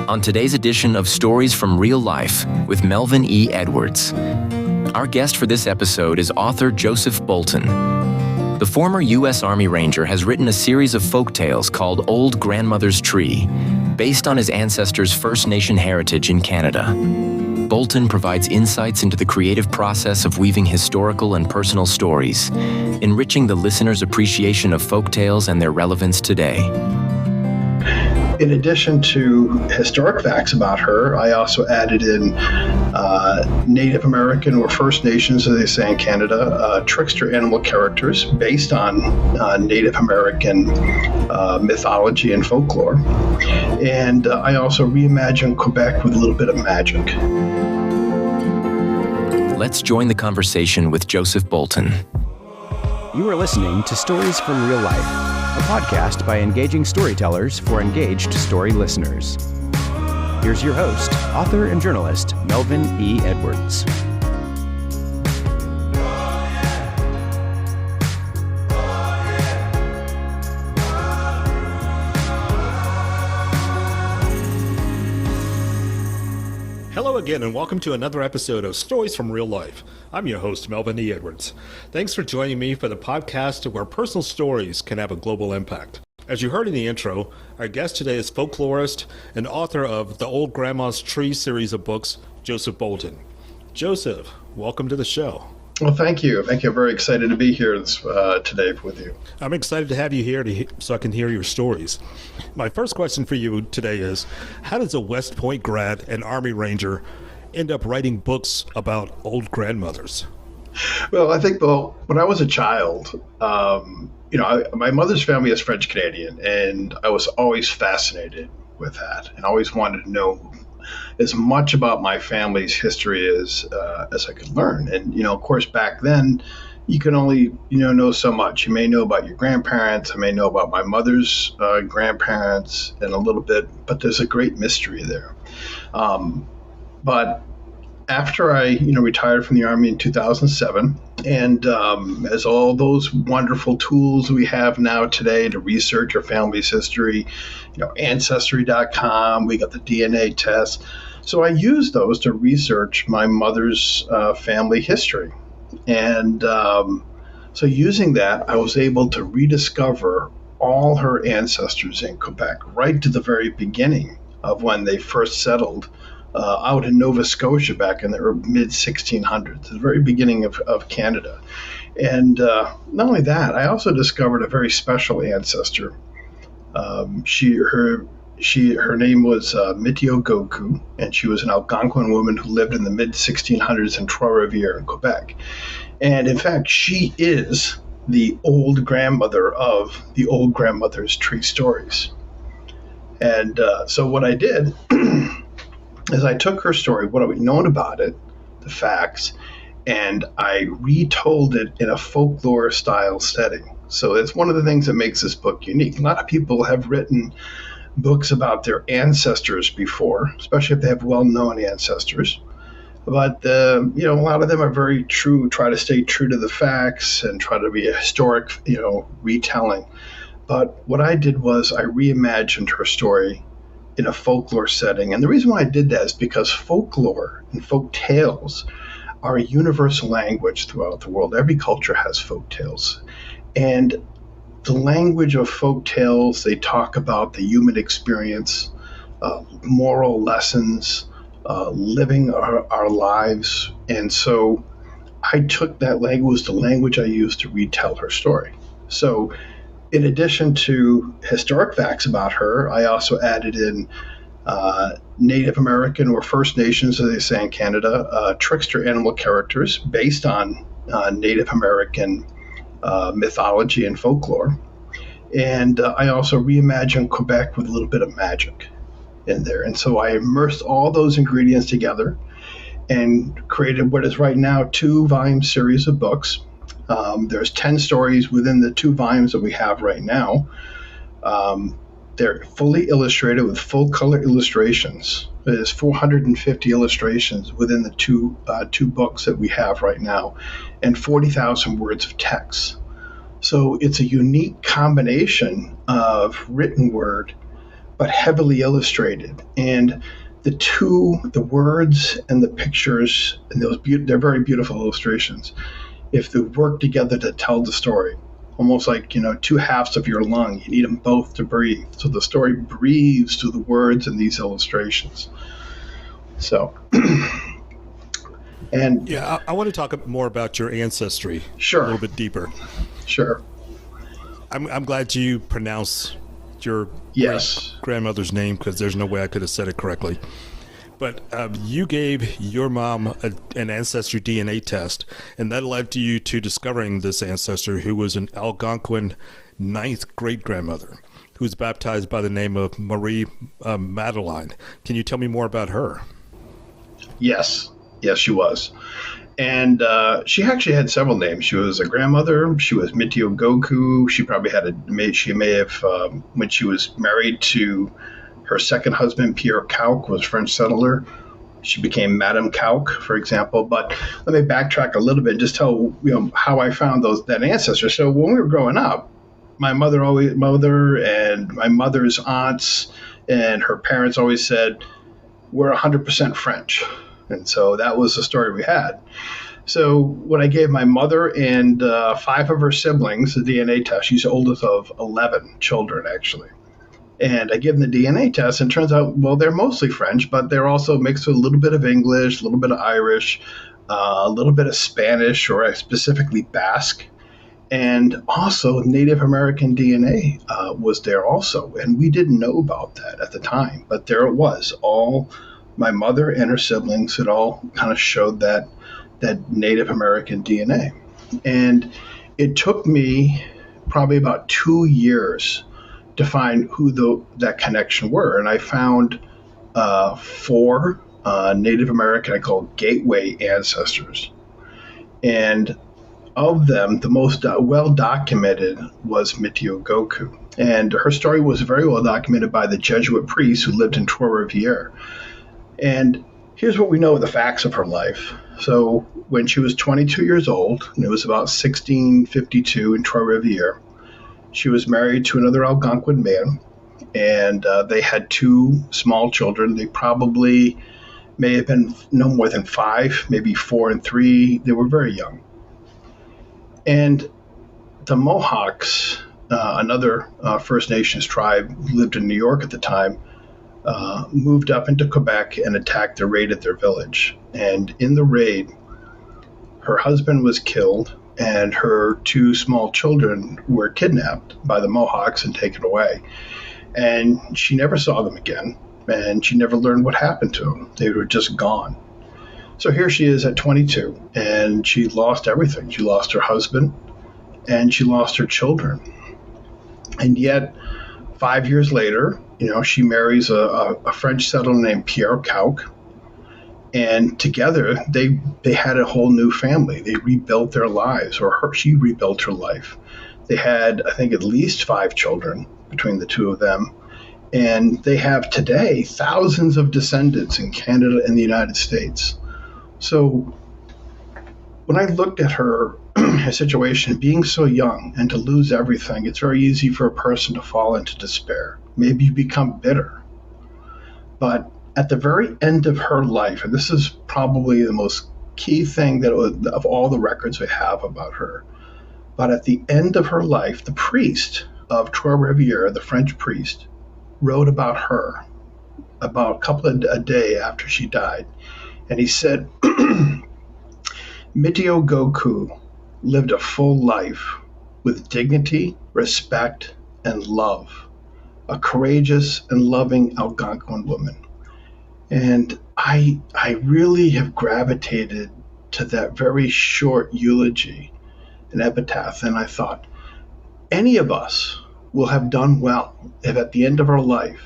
on today's edition of Stories from Real Life with Melvin E. Edwards. Our guest for this episode is author Joseph Bolton. The former U.S. Army Ranger has written a series of folk tales called Old Grandmother's Tree, based on his ancestors' First Nation heritage in Canada. Bolton provides insights into the creative process of weaving historical and personal stories, enriching the listener's appreciation of folk tales and their relevance today. In addition to historic facts about her, I also added in Native American or First Nations, as they say in Canada, trickster animal characters based on Native American mythology and folklore. And I also reimagined Quebec with a little bit of magic. Let's join the conversation with Joseph Bolton. You are listening to Stories from Real Life, a podcast by engaging storytellers for engaged story listeners. Here's your host, author and journalist, Melvin E. Edwards. Hello again, and welcome to another episode of Stories from Real Life. I'm your host, Melvin E. Edwards. Thanks for joining me for the podcast where personal stories can have a global impact. As you heard in the intro, our guest today is folklorist and author of the Old Grandma's Tree series of books, Joseph Bolton. Joseph, welcome to the show. Well, thank you. I'm very excited to be here today with you. I'm excited to have you here so I can hear your stories. My first question for you today is, how does a West Point grad and Army Ranger end up writing books about old grandmothers? Well, I think, when I was a child, my mother's family is French Canadian, and I was always fascinated with that and always wanted to know as much about my family's history as I could learn. And, of course, back then, you can only, know so much. You may know about your grandparents. I may know about my mother's grandparents and a little bit, but there's a great mystery there. But after I, retired from the Army in 2007, and as all those wonderful tools we have now today to research your family's history, Ancestry.com, we got the DNA test. So I used those to research my mother's family history. And so using that, I was able to rediscover all her ancestors in Quebec, right to the very beginning of when they first settled out in Nova Scotia back in the mid-1600s, the very beginning of Canada. And not only that, I also discovered a very special ancestor. Her name was Mitio Goku, and she was an Algonquin woman who lived in the mid-1600s in Trois-Rivières in Quebec. And in fact, she is the old grandmother of the Old Grandmother's Tree stories. And so what I did is I took her story, what we known about it, the facts, and I retold it in a folklore style setting. So it's one of the things that makes this book unique. A lot of people have written books about their ancestors before, especially if they have well-known ancestors. But, a lot of them are very true, try to stay true to the facts and try to be a historic, retelling. But what I did was I reimagined her story in a folklore setting. And the reason why I did that is because folklore and folk tales are a universal language throughout the world. Every culture has folk tales. And the language of folk tales, they talk about the human experience, moral lessons, living our lives. And so I took that language, the language I used to retell her story. So in addition to historic facts about her, I also added in Native American or First Nations, as they say in Canada, trickster animal characters based on Native American mythology and folklore. And I also reimagined Quebec with a little bit of magic in there. And so I immersed all those ingredients together and created what is right now 2-volume series of books. There's 10 stories within the 2 volumes that we have right now. They're fully illustrated with full color illustrations. There's 450 illustrations within the two books that we have right now, and 40,000 words of text. So it's a unique combination of written word, but heavily illustrated. And the words and the pictures, and they're very beautiful illustrations. If they work together to tell the story, almost like, two halves of your lung, you need them both to breathe. So the story breathes through the words and these illustrations. So, and yeah, I want to talk more about your ancestry. Sure. A little bit deeper. Sure. I'm glad you pronounce your Yes. grandmother's name, because there's no way I could have said it correctly. But you gave your mom an ancestry DNA test, and that led to you to discovering this ancestor, who was an Algonquin 9th great-grandmother, who was baptized by the name of Marie Madeline. Can you tell me more about her? Yes, she was. And she actually had several names. She was a grandmother. She was Mitio Goku. She probably she may have, when she was married to her second husband, Pierre Cauque, was a French settler. She became Madame Cauque, for example. But let me backtrack a little bit and just tell how I found that ancestor. So when we were growing up, my mother and my mother's aunts and her parents always said, we're 100% French. And so that was the story we had. So when I gave my mother and 5 of her siblings the DNA test, she's the oldest of 11 children, actually. And I give them the DNA test, and it turns out, well, they're mostly French, but they're also mixed with a little bit of English, a little bit of Irish, a little bit of Spanish, or specifically Basque. And also Native American DNA was there also. And we didn't know about that at the time, but there it was. All my mother and her siblings had all kind of showed that Native American DNA. And it took me probably about 2 years to find who that connection were. And I found 4 Native American, I call gateway ancestors. And of them, the most well-documented was Mitio Goku. And her story was very well documented by the Jesuit priest who lived in Trois-Rivières. And here's what we know of the facts of her life. So when she was 22 years old, and it was about 1652 in Trois-Rivières, she was married to another Algonquin man, and they had 2 small children. They probably may have been no more than 5, maybe 4 and 3. They were very young. And the Mohawks, another First Nations tribe who lived in New York at the time, moved up into Quebec and attacked and raided their village. And in the raid, her husband was killed, and her 2 small children were kidnapped by the Mohawks and taken away. And she never saw them again, and she never learned what happened to them. They were just gone. So here she is at 22, and she lost everything. She lost her husband, and she lost her children. And yet, 5 years later, she marries a French settler named Pierre Cauque, and together they had a whole new family. They rebuilt their lives, she rebuilt her life. They had, I think, at least 5 children between the 2 of them, and they have today thousands of descendants in Canada and the United States. So when I looked at her situation, being so young and to lose everything, it's very easy for a person to fall into despair. Maybe you become bitter. But at the very end of her life, and this is probably the most key thing of all the records we have about her, but at the end of her life, the priest of Trois-Rivières, the French priest, wrote about her about a day after she died. And he said, Mitio Goku lived a full life with dignity, respect, and love, a courageous and loving Algonquin woman. And I really have gravitated to that very short eulogy, an epitaph, and I thought, any of us will have done well if at the end of our life,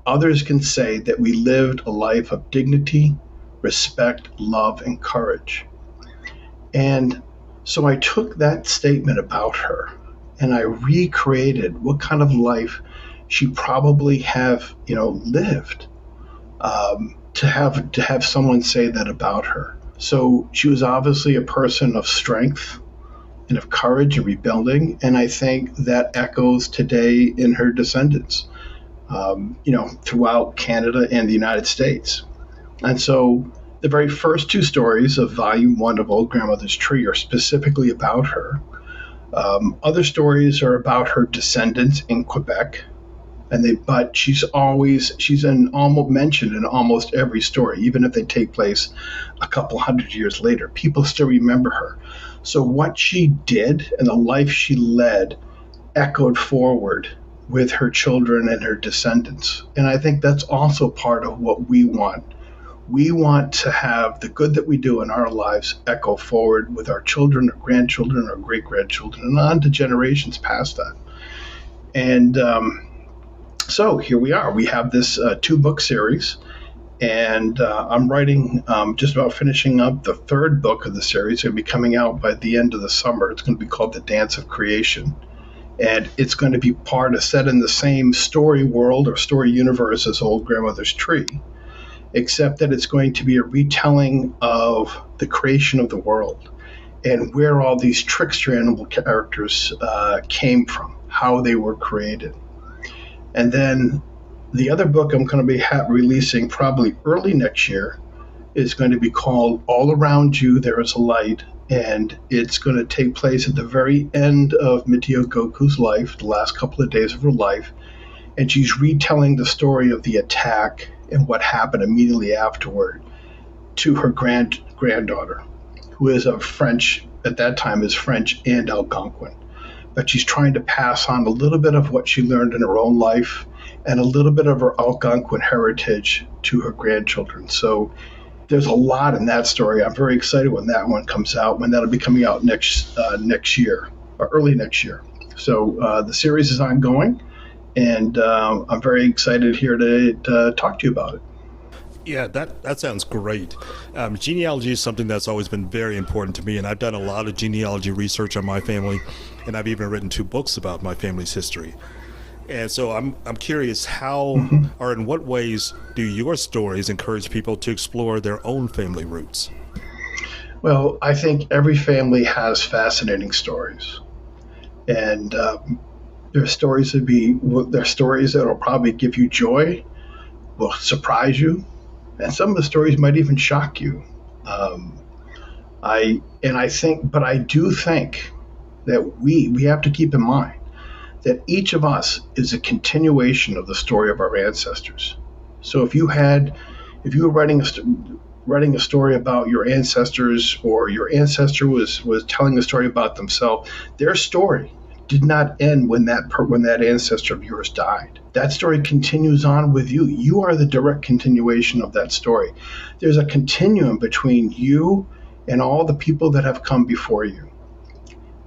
others can say that we lived a life of dignity, respect, love, and courage. And so I took that statement about her and I recreated what kind of life she probably have, lived, to have someone say that about her. So she was obviously a person of strength and of courage and rebuilding, and I think that echoes today in her descendants. throughout Canada and the United States. And so the very first two stories of Volume 1 of Old Grandmother's Tree are specifically about her. Other stories are about her descendants in Quebec, but she's almost mentioned in almost every story, even if they take place a couple hundred years later. People still remember her. So what she did and the life she led echoed forward with her children and her descendants. And I think that's also part of what we want. We want to have the good that we do in our lives echo forward with our children, our grandchildren, our great-grandchildren, and on to generations past that. And so here we are. We have this two-book series, and I'm writing, just about finishing up the third book of the series. It's going to be coming out by the end of the summer. It's going to be called The Dance of Creation. And it's going to be set in the same story world or story universe as Old Grandmother's Tree, except that it's going to be a retelling of the creation of the world and where all these trickster animal characters came from, how they were created. And then the other book I'm going to be releasing probably early next year is going to be called All Around You There Is a Light, and it's going to take place at the very end of Mitio Goku's life, the last couple of days of her life, and she's retelling the story of the attack and what happened immediately afterward to her granddaughter, who is of French, at that time is French and Algonquin. But she's trying to pass on a little bit of what she learned in her own life and a little bit of her Algonquin heritage to her grandchildren. So there's a lot in that story. I'm very excited when that one comes out, when that'll be coming out next year, or early next year. So the series is ongoing, and I'm very excited here to talk to you about it. Yeah, that sounds great. Genealogy is something that's always been very important to me, and I've done a lot of genealogy research on my family, and I've even written 2 books about my family's history. And so I'm curious how or in what ways do your stories encourage people to explore their own family roots? Well, I think every family has fascinating stories, and there's stories that will probably give you joy, will surprise you, and some of the stories might even shock you. I do think that we have to keep in mind that each of us is a continuation of the story of our ancestors. So if you were writing a story about your ancestors, or your ancestor was telling a story about themselves, their story did not end when that ancestor of yours died. That story continues on with you. You are the direct continuation of that story. There's a continuum between you and all the people that have come before you.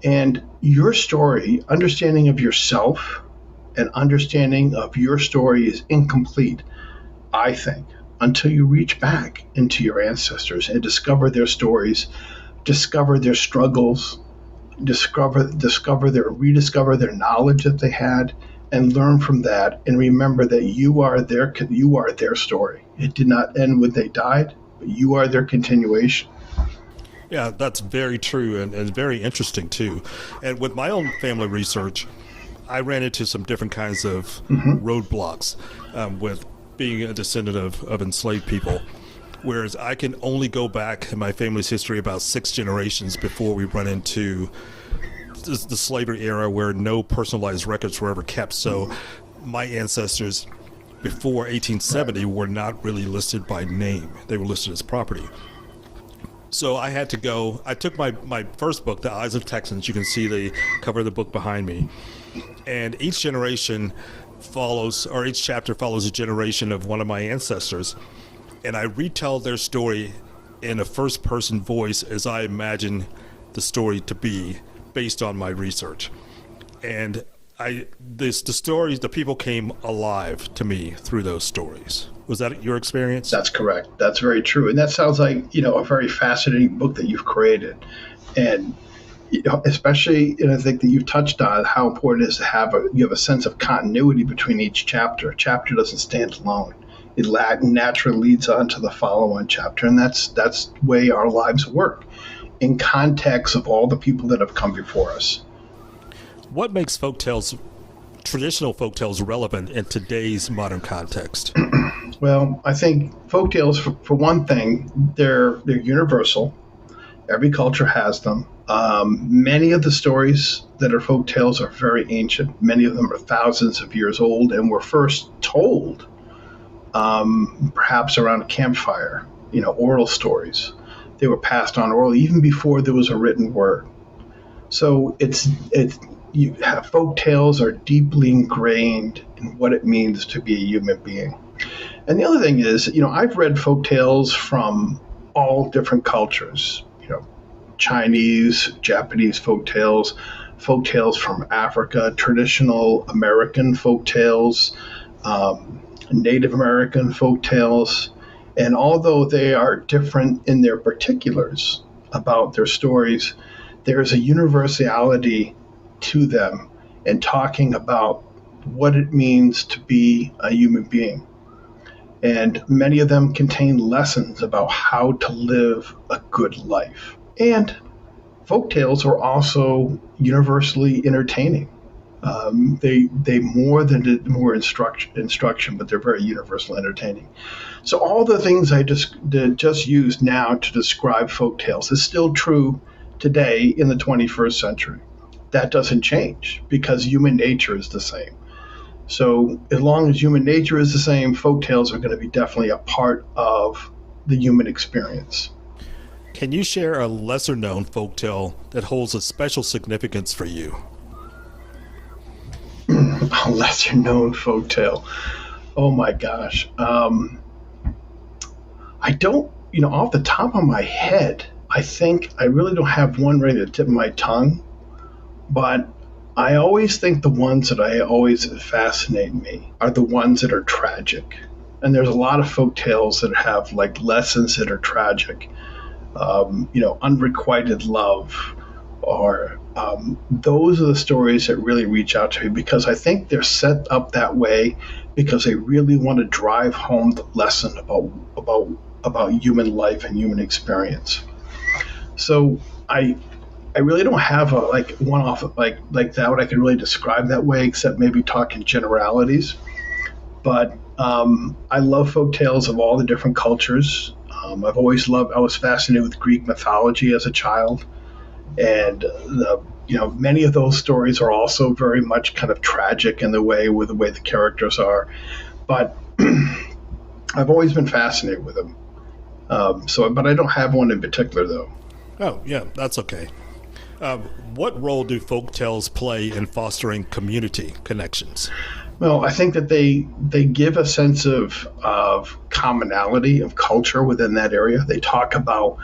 And your story, understanding of yourself and understanding of your story is incomplete, I think, until you reach back into your ancestors and discover their stories, discover their struggles, rediscover their knowledge that they had, and learn from that, and remember that you are their story. It did not end when they died, but you are their continuation. Yeah, that's very true and very interesting too. And with my own family research, I ran into some different kinds of roadblocks with being a descendant of enslaved people. Whereas I can only go back in my family's history about 6 generations before we run into the slavery era, where no personalized records were ever kept. So my ancestors before 1870 were not really listed by name. They were listed as property. So I had to go, I took my first book, The Eyes of Texans. You can see the cover of the book behind me. And each generation each chapter follows a generation of one of my ancestors. And I retell their story in a first-person voice as I imagine the story to be based on my research. And the people came alive to me through those stories. Was that your experience? That's correct. That's very true. And that sounds like, a very fascinating book that you've created. And, especially, I think that you've touched on how important it is to have a sense of continuity between each chapter. A chapter doesn't stand alone. It naturally leads on to the follow-on chapter. And that's the way our lives work, in context of all the people that have come before us. What makes folktales traditional folktales relevant in today's modern context? Well, I think folktales, for one thing, they're universal. Every culture has them. Many of the stories that are folktales are very ancient. Many of them are thousands of years old and were first told perhaps around a campfire, oral stories. They were passed on oral even before there was a written word. So folk tales are deeply ingrained in what it means to be a human being. And the other thing is, I've read folk tales from all different cultures, Chinese, Japanese folk tales from Africa, traditional American folk tales, Native American folk tales. And although they are different in their particulars about their stories, there is a universality to them in talking about what it means to be a human being. And many of them contain lessons about how to live a good life. And folktales are also universally entertaining. They more instruction, but they're very universal entertaining. So all the things I just used now to describe folktales is still true today in the 21st century. That doesn't change because human nature is the same. So as long as human nature is the same, folktales are going to be definitely a part of the human experience. Can you share a lesser-known folktale that holds a special significance for you? A lesser-known folktale. Oh my gosh. I don't, off the top of my head, I think I really don't have one right at the tip of my tongue, but I always think the ones that always fascinate me are the ones that are tragic. And there's a lot of folktales that have like lessons that are tragic. Unrequited love, or those are the stories that really reach out to me because I think they're set up that way because they really want to drive home the lesson about human life and human experience. So I really don't have a one off like that what I can really describe that way, except maybe talk in generalities. But I love folktales of all the different cultures. I was fascinated with Greek mythology as a child, and many of those stories are also very much kind of tragic in the way the characters are. But I've always been fascinated with them. But I don't have one in particular, though. Oh, yeah, that's okay. What role do folktales play in fostering community connections? Well, I think that they give a sense of commonality, of culture within that area. They talk about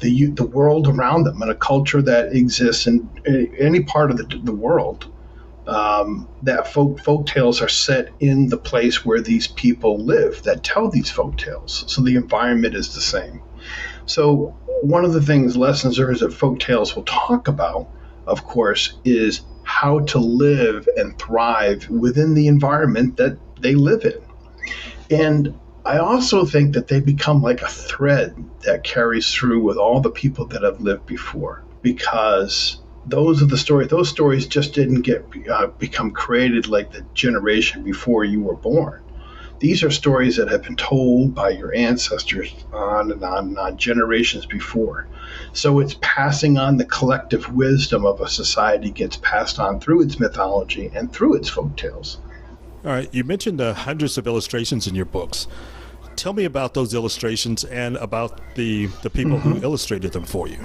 the world around them and a culture that exists in any part of the world. That folk tales are set in the place where these people live that tell these folk tales. So the environment is the same. So one of the lessons that folk tales will talk about, of course, is how to live and thrive within the environment that they live in. And I also think that they become like a thread that carries through with all the people that have lived before, because those stories just didn't become created like the generation before you were born. These are stories that have been told by your ancestors on and on and on, generations before. So it's passing on the collective wisdom of a society gets passed on through its mythology and through its folktales. All right, you mentioned hundreds of illustrations in your books. Tell me about those illustrations and about the people who illustrated them for you.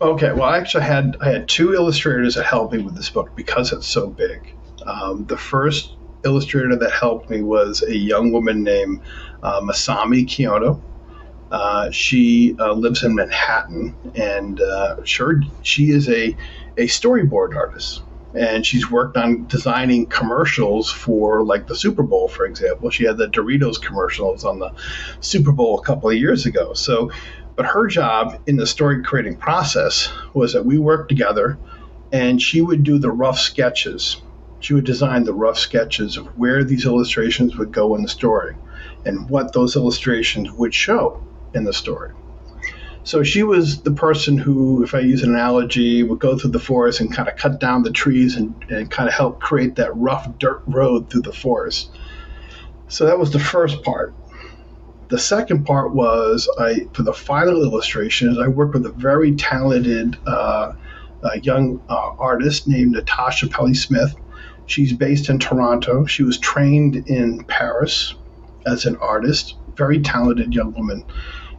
Okay, well, I had two illustrators that helped me with this book because it's so big. The first illustrator that helped me was a young woman named Masami Kiyono. She lives in Manhattan, and she is a storyboard artist. And she's worked on designing commercials for like the Super Bowl, for example. She had the Doritos commercials on the Super Bowl a couple of years ago. But her job in the story creating process was that we worked together, and she would do the rough sketches. She would design the rough sketches of where these illustrations would go in the story and what those illustrations would show in the story. So she was the person who, if I use an analogy, would go through the forest and kind of cut down the trees and kind of help create that rough dirt road through the forest. So that was the first part. The second part was, for the final illustrations, I worked with a very talented young artist named Natasha Pelly-Smith. She's based in Toronto. She was trained in Paris as an artist, very talented young woman.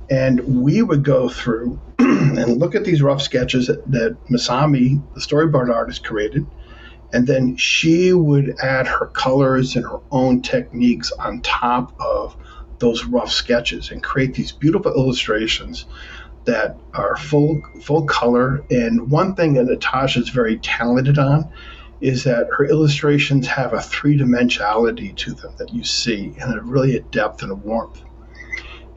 And we would go through and look at these rough sketches that Masami, the storyboard artist, created. And then she would add her colors and her own techniques on top of those rough sketches and create these beautiful illustrations that are full color. And one thing that Natasha is very talented on is that her illustrations have a three-dimensionality to them that you see, and really a depth and a warmth.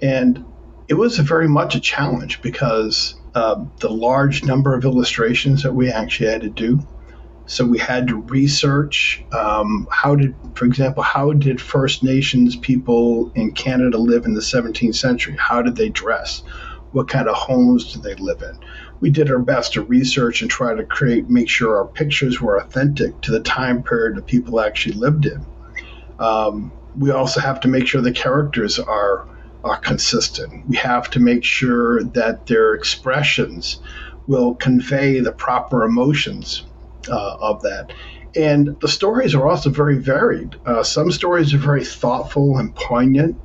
And it was very much a challenge because the large number of illustrations that we actually had to do. So we had to research how did First Nations people in Canada live in the 17th century? How did they dress? What kind of homes did they live in? We did our best to research and try to make sure our pictures were authentic to the time period that people actually lived in. We also have to make sure the characters are consistent. We have to make sure that their expressions will convey the proper emotions of that. And the stories are also very varied. Some stories are very thoughtful and poignant.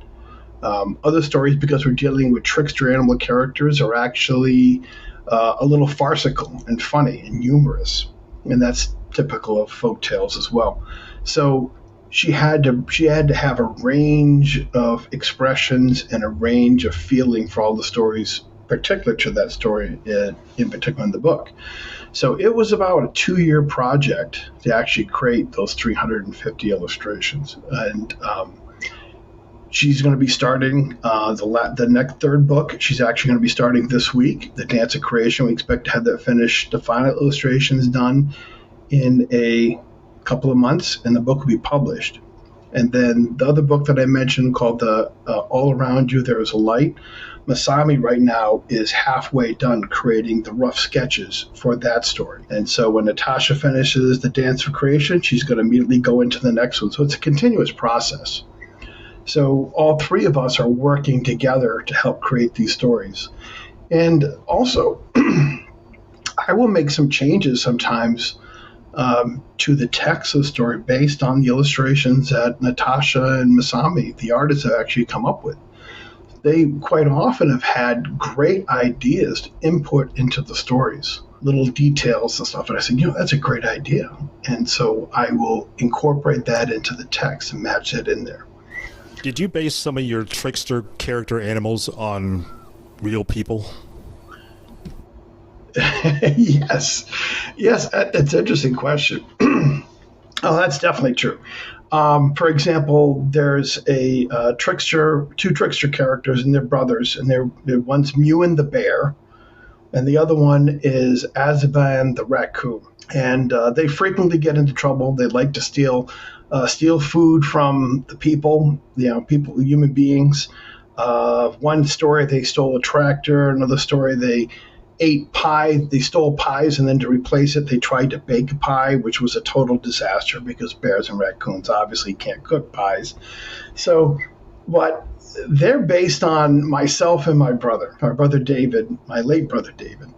Other stories, because we're dealing with trickster animal characters, are actually a little farcical and funny and humorous. And that's typical of folk tales as well. So she had to have a range of expressions and a range of feeling for all the stories particular to that story, in particular in the book. So it was about a 2-year project to actually create those 350 illustrations. And she's going to be starting the next third book. She's actually going to be starting this week, The Dance of Creation. We expect to have that finished, the final illustrations done in a couple of months, and the book will be published. And then the other book that I mentioned called the All Around You There Is a Light, Masami right now is halfway done creating the rough sketches for that story. And so when Natasha finishes The Dance of Creation, she's going to immediately go into the next one. So it's a continuous process. So all three of us are working together to help create these stories. And also, I will make some changes sometimes to the text of the story based on the illustrations that Natasha and Masami, the artists, have actually come up with. They quite often have had great ideas to input into the stories, little details and stuff. And I said, that's a great idea. And so I will incorporate that into the text and match it in there. Did you base some of your trickster character animals on real people? Yes, that's an interesting question. Oh, that's definitely true. For example, there's two trickster characters, and they're brothers, and they're one's Mewin the bear, and the other one is Azaban the raccoon. And they frequently get into trouble. They like to steal food from the people, human beings. One story, they stole a tractor. Another story, they ate pie. They stole pies, and then to replace it, they tried to bake a pie, which was a total disaster because bears and raccoons obviously can't cook pies. So, but they're based on myself and my brother David, my late brother David.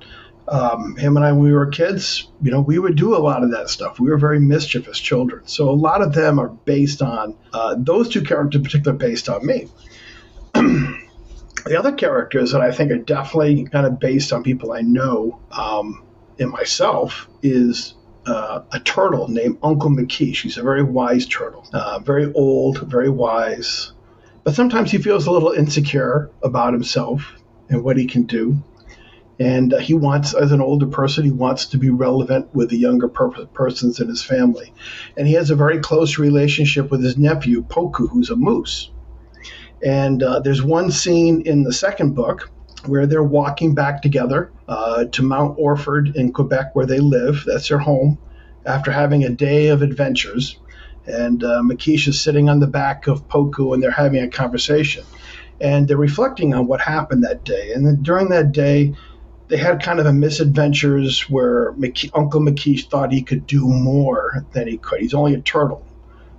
Him and I, when we were kids, we would do a lot of that stuff. We were very mischievous children. So a lot of them are based on, those two characters in particular, based on me. The other characters that I think are definitely kind of based on people I know and myself is a turtle named Uncle McKee. He's a very wise turtle, very old, very wise. But sometimes he feels a little insecure about himself and what he can do. And he wants, as an older person, he wants to be relevant with the younger persons in his family. And he has a very close relationship with his nephew, Poku, who's a moose. And there's one scene in the second book where they're walking back together to Mount Orford in Quebec, where they live. That's their home, after having a day of adventures. And Makisha's sitting on the back of Poku, and they're having a conversation. And they're reflecting on what happened that day. And then during that day, they had kind of a misadventures where Uncle McKeish thought he could do more than he could. He's only a turtle.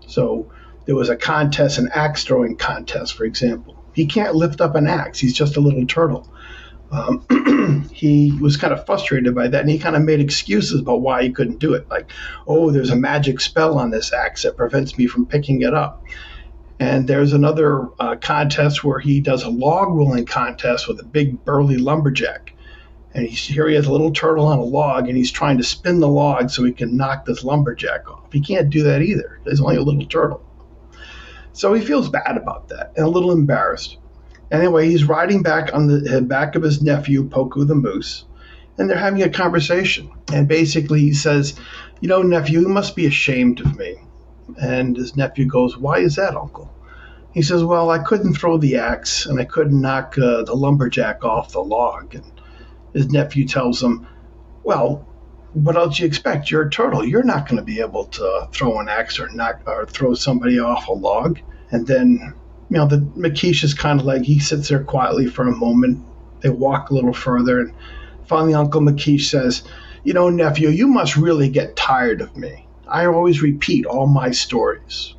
So there was a contest, an axe throwing contest, for example. He can't lift up an axe. He's just a little turtle. He was kind of frustrated by that, and he kind of made excuses about why he couldn't do it. Like, oh, there's a magic spell on this axe that prevents me from picking it up. And there's another contest where he does a log rolling contest with a big burly lumberjack. And here he has a little turtle on a log, and he's trying to spin the log so he can knock this lumberjack off. He can't do that either. He's only a little turtle. So he feels bad about that and a little embarrassed. Anyway, he's riding back on the back of his nephew, Poku the moose, and they're having a conversation. And basically he says, you know, nephew, you must be ashamed of me. And his nephew goes, why is that, uncle? He says, well, I couldn't throw the axe, and I couldn't knock the lumberjack off the log. And his nephew tells him, well, what else do you expect? You're a turtle. You're not going to be able to throw an axe or throw somebody off a log. And then, you know, the McKeish is kind of like, he sits there quietly for a moment. They walk a little further, and finally Uncle McKeish says, you know, nephew, you must really get tired of me. I always repeat all my stories.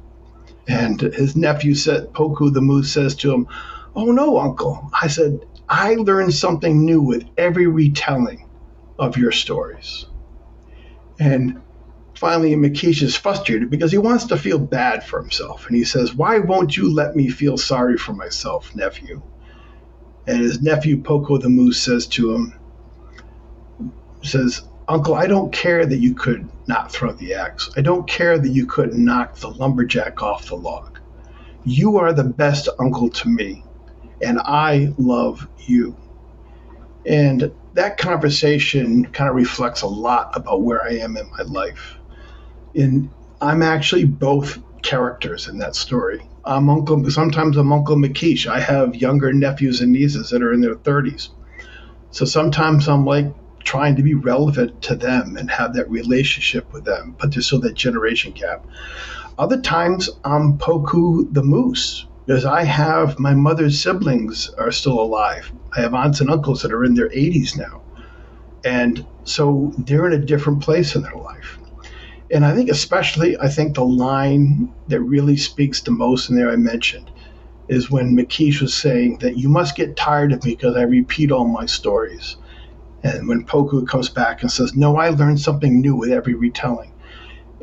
And his nephew said, Poku the moose says to him, oh no, uncle. I said, I learned something new with every retelling of your stories. And finally, McKeish is frustrated because he wants to feel bad for himself. And he says, why won't you let me feel sorry for myself, nephew? And his nephew, Poku the moose, says to him, uncle, I don't care that you could not throw the axe. I don't care that you couldn't knock the lumberjack off the log. You are the best uncle to me, and I love you. And that conversation kind of reflects a lot about where I am in my life. And I'm actually both characters in that story. Sometimes I'm Uncle McKeish. I have younger nephews and nieces that are in their 30s. So sometimes I'm like trying to be relevant to them and have that relationship with them, but there's still that generation gap. Other times I'm Poku the moose, because I have my mother's siblings are still alive. I have aunts and uncles that are in their 80s now. And so they're in a different place in their life. And I think the line that really speaks the most in there I mentioned is when McKeish was saying that you must get tired of me because I repeat all my stories. And when Poku comes back and says, no, I learned something new with every retelling.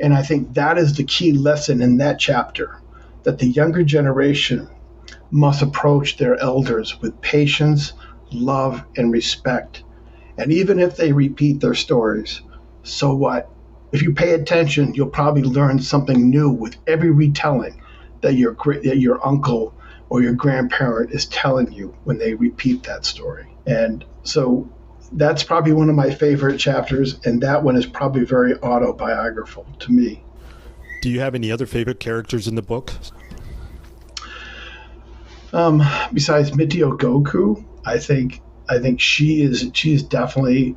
And I think that is the key lesson in that chapter, that the younger generation must approach their elders with patience, love, and respect. And even if they repeat their stories, so what? If you pay attention, you'll probably learn something new with every retelling that your uncle or your grandparent is telling you when they repeat that story. And so that's probably one of my favorite chapters, and that one is probably very autobiographical to me. Do you have any other favorite characters in the book? Besides Mitio Goku, I think she is definitely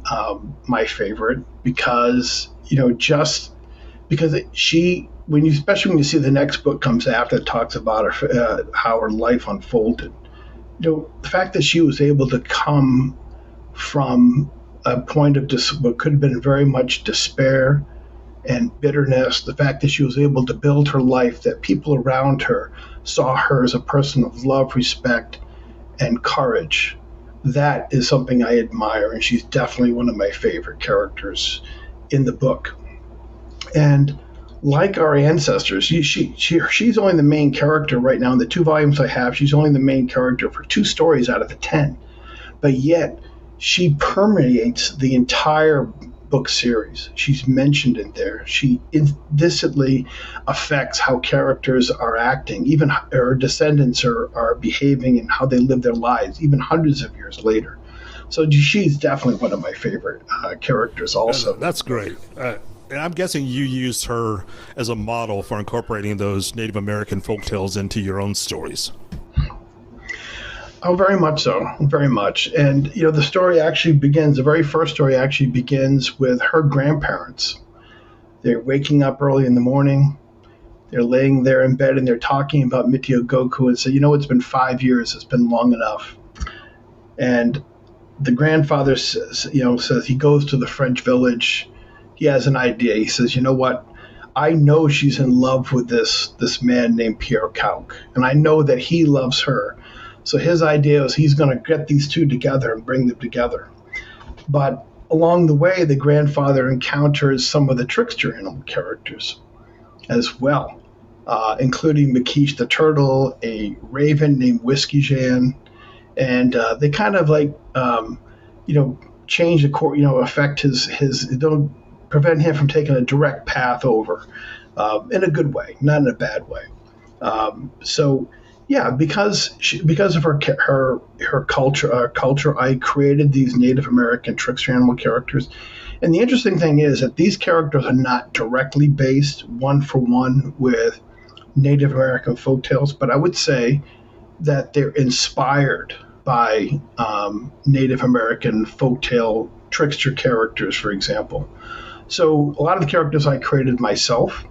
my favorite because especially when you see the next book comes after it talks about her how her life unfolded. The fact that she was able to come from a point of what could have been very much despair and bitterness, the fact that she was able to build her life, that people around her saw her as a person of love, respect, and courage. That is something I admire, and she's definitely one of my favorite characters in the book. And like our ancestors, she's only the main character right now. In the 2 volumes I have, she's only the main character for 2 stories out of the 10. But yet, she permeates the entire book series. She's mentioned in there. She instantly affects how characters are acting, even her descendants are behaving and how they live their lives, even hundreds of years later. So she's definitely one of my favorite characters also. That's great. And I'm guessing you used her as a model for incorporating those Native American folktales into your own stories. Oh, very much so. Very much. And, the very first story actually begins with her grandparents. They're waking up early in the morning. They're laying there in bed and they're talking about Mitio Goku and say, it's been 5 years. It's been long enough. And the grandfather says he goes to the French village. He has an idea. He says, you know what? I know she's in love with this man named Pierre Calque, and I know that he loves her. So his idea is he's going to get these two together and bring them together. But along the way, the grandfather encounters some of the trickster animal characters as well, including Maquiche the turtle, a raven named Whiskey Jan, and they kind of change the course, affect his don't prevent him from taking a direct path over in a good way, not in a bad way. Because of her culture, I created these Native American trickster animal characters. And the interesting thing is that these characters are not directly based one for one with Native American folktales, but I would say that they're inspired by Native American folktale trickster characters, for example. So a lot of the characters I created myself.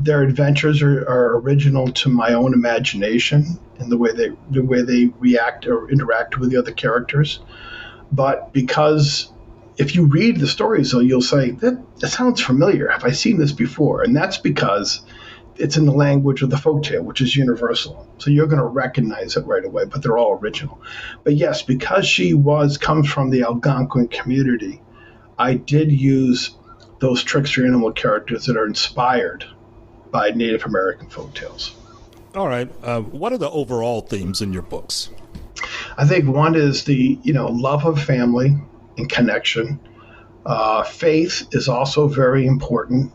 Their adventures are original to my own imagination and the way they react or interact with the other characters. But because if you read the stories, though, you'll say, that sounds familiar. Have I seen this before? And that's because it's in the language of the folktale, which is universal. So you're going to recognize it right away, but they're all original. But yes, because she comes from the Algonquin community, I did use those trickster animal characters that are inspired by Native American folktales. All right. What are the overall themes in your books? I think one is the love of family and connection. Faith is also very important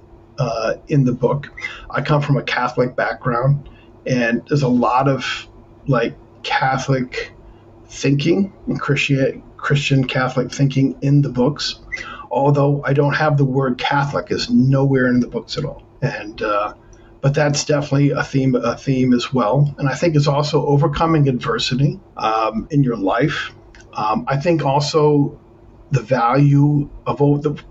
in the book. I come from a Catholic background, and there's a lot of Catholic thinking and Christian Catholic thinking in the books. Although I don't have the word Catholic is nowhere in the books at all. And but that's definitely a theme as well. And I think it's also overcoming adversity in your life. I think also the value of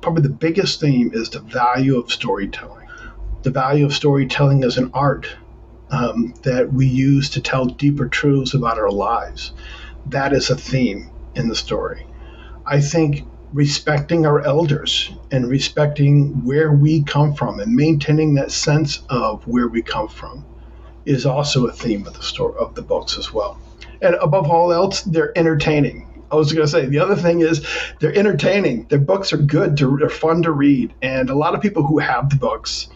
probably the biggest theme is the value of storytelling. The value of storytelling as an art that we use to tell deeper truths about our lives. That is a theme in the story. I think respecting our elders and respecting where we come from and maintaining that sense of where we come from is also a theme of the story of the books as well. And above all else, they're entertaining. I was going to say the other thing is they're entertaining. Their books are good. They're fun to read. And a lot of people who have the books,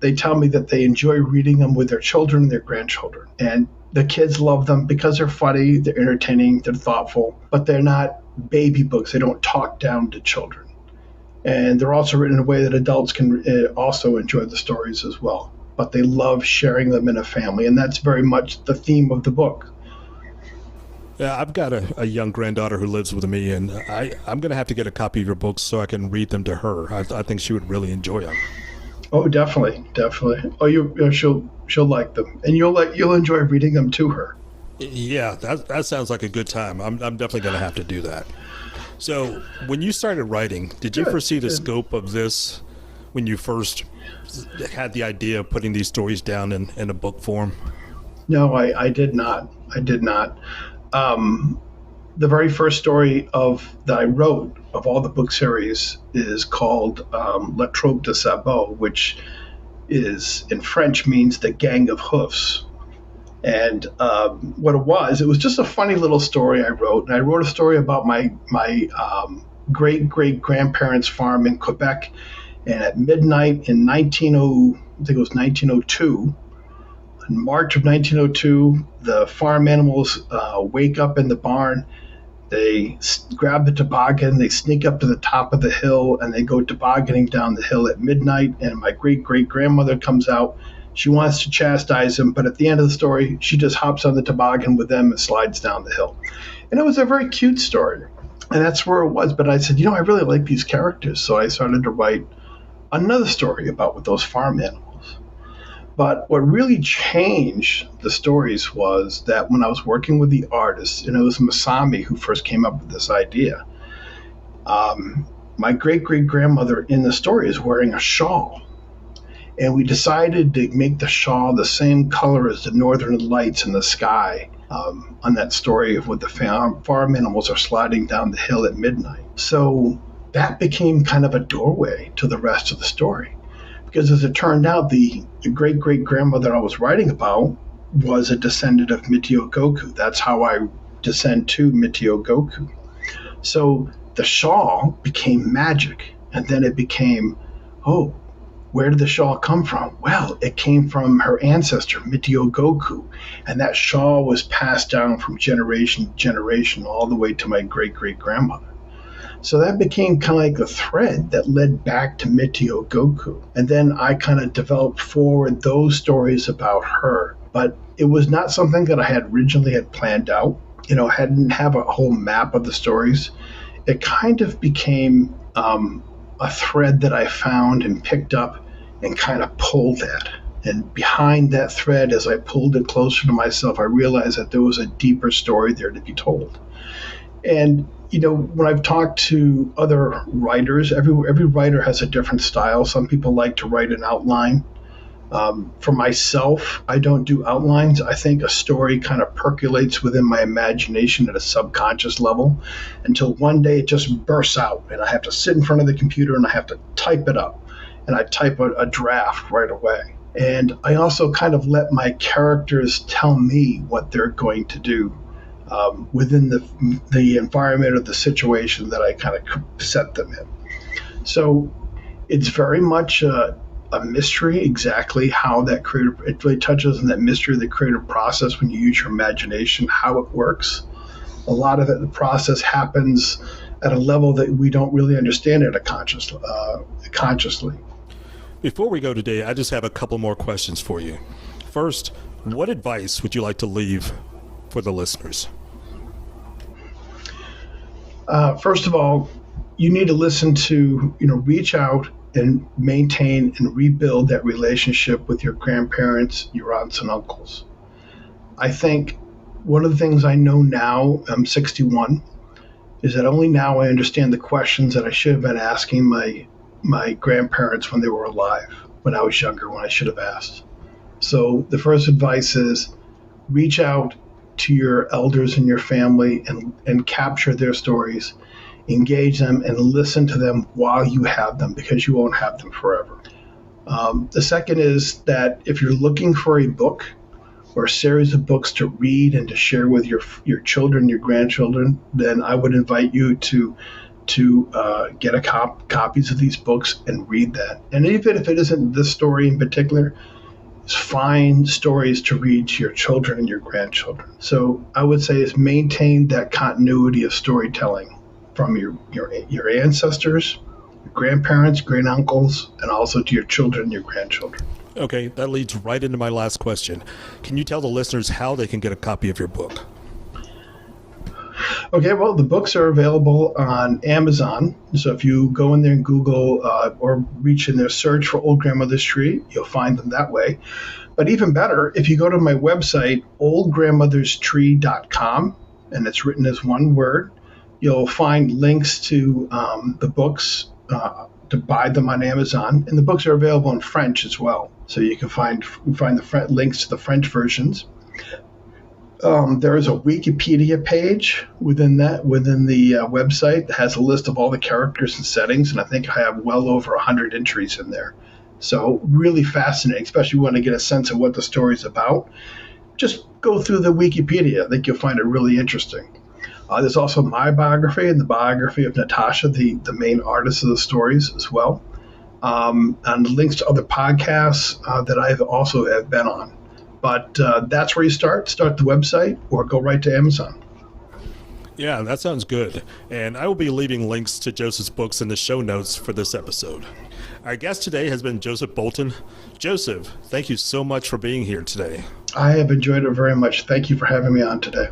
they tell me that they enjoy reading them with their children and their grandchildren. And the kids love them because they're funny, they're entertaining, they're thoughtful, but they're not baby books. They don't talk down to children. And they're also written in a way that adults can also enjoy the stories as well. But they love sharing them in a family, and that's very much the theme of the book. Yeah, I've got a young granddaughter who lives with me, and I'm going to have to get a copy of your books so I can read them to her. I think she would really enjoy them. Oh, definitely. Oh, she'll like them, and you'll enjoy reading them to her. Yeah, that sounds like a good time. I'm definitely going to have to do that. So, when you started writing, did you foresee the scope of this when you first had the idea of putting these stories down in a book form? No, I did not. The very first story that I wrote of all the book series is called La Troupe de Sabots, which is in French means the gang of hoofs. And what it was just a funny little story I wrote. And I wrote a story about my great-great-grandparents' farm in Quebec. And at midnight in 1902, in March of 1902, the farm animals wake up in the barn. They grab the toboggan, they sneak up to the top of the hill, and they go tobogganing down the hill at midnight. And my great-great-grandmother comes out. She wants to chastise them, but at the end of the story, she just hops on the toboggan with them and slides down the hill. And it was a very cute story. And that's where it was. But I said, I really like these characters. So I started to write another story about those farm animals. But what really changed the stories was that when I was working with the artists, and it was Masami who first came up with this idea, my great-great-grandmother in the story is wearing a shawl. And we decided to make the shawl the same color as the northern lights in the sky on that story of what the farm animals are sliding down the hill at midnight. So that became kind of a doorway to the rest of the story. Because as it turned out, the great-great-grandmother I was writing about was a descendant of Mitio Goku. That's how I descend to Mitio Goku. So the shawl became magic. And then it became, oh, where did the shawl come from? Well, it came from her ancestor, Mitio Goku. And that shawl was passed down from generation to generation all the way to my great-great-grandmother. So that became kind of like a thread that led back to Mitio Goku. And then I kind of developed forward those stories about her. But it was not something that I had originally had planned out. I didn't have a whole map of the stories. It kind of became a thread that I found and picked up and kind of pulled at. And behind that thread, as I pulled it closer to myself, I realized that there was a deeper story there to be told. And, when I've talked to other writers, every writer has a different style. Some people like to write an outline. For myself, I don't do outlines. I think a story kind of percolates within my imagination at a subconscious level until one day it just bursts out and I have to sit in front of the computer and I have to type it up. And I type a draft right away. And I also kind of let my characters tell me what they're going to do within the environment or the situation that I kind of set them in. So it's very much a mystery exactly how that creative, it really touches on that mystery of the creative process when you use your imagination, how it works. A lot of it, the process happens at a level that we don't really understand it consciously. Before we go today, I just have a couple more questions for you. First, what advice would you like to leave for the listeners? First of all, you need to listen to, reach out and maintain and rebuild that relationship with your grandparents, your aunts and uncles. I think one of the things I know now, I'm 61, is that only now I understand the questions that I should have been asking my grandparents when they were alive, when I was younger, when I should have asked. So the first advice is reach out to your elders in your family and capture their stories, engage them and listen to them while you have them, because you won't have them forever. The second is that if you're looking for a book or a series of books to read and to share with your children, your grandchildren, then I would invite you to get copies of these books and read that. And even if it isn't this story in particular, find stories to read to your children and your grandchildren. So I would say is maintain that continuity of storytelling from your ancestors, your grandparents, great uncles, and also to your children and your grandchildren. Okay, that leads right into my last question. Can you tell the listeners how they can get a copy of your book? Okay, well, the books are available on Amazon. So if you go in there and Google or reach in there, search for Old Grandmother's Tree, you'll find them that way. But even better, if you go to my website, oldgrandmotherstree.com, and it's written as one word, you'll find links to the books to buy them on Amazon. And the books are available in French as well. So you can find the links to the French versions. There is a Wikipedia page within the website that has a list of all the characters and settings, and I think I have well over 100 entries in there. So really fascinating, especially if you want to get a sense of what the story's about. Just go through the Wikipedia. I think you'll find it really interesting. There's also my biography and the biography of Natasha, the main artist of the stories as well, and links to other podcasts that I've also have been on. But that's where you start the website or go right to Amazon. Yeah, that sounds good. And I will be leaving links to Joseph's books in the show notes for this episode. Our guest today has been Joseph Bolton. Joseph, thank you so much for being here today. I have enjoyed it very much. Thank you for having me on today.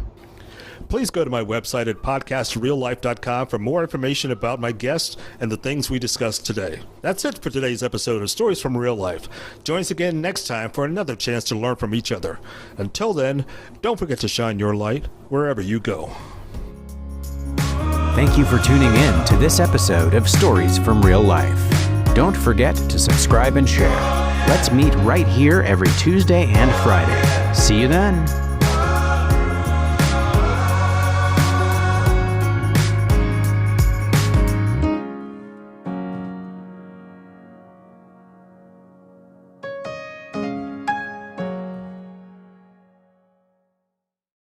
Please go to my website at podcastreallife.com for more information about my guest and the things we discussed today. That's it for today's episode of Stories from Real Life. Join us again next time for another chance to learn from each other. Until then, don't forget to shine your light wherever you go. Thank you for tuning in to this episode of Stories from Real Life. Don't forget to subscribe and share. Let's meet right here every Tuesday and Friday. See you then.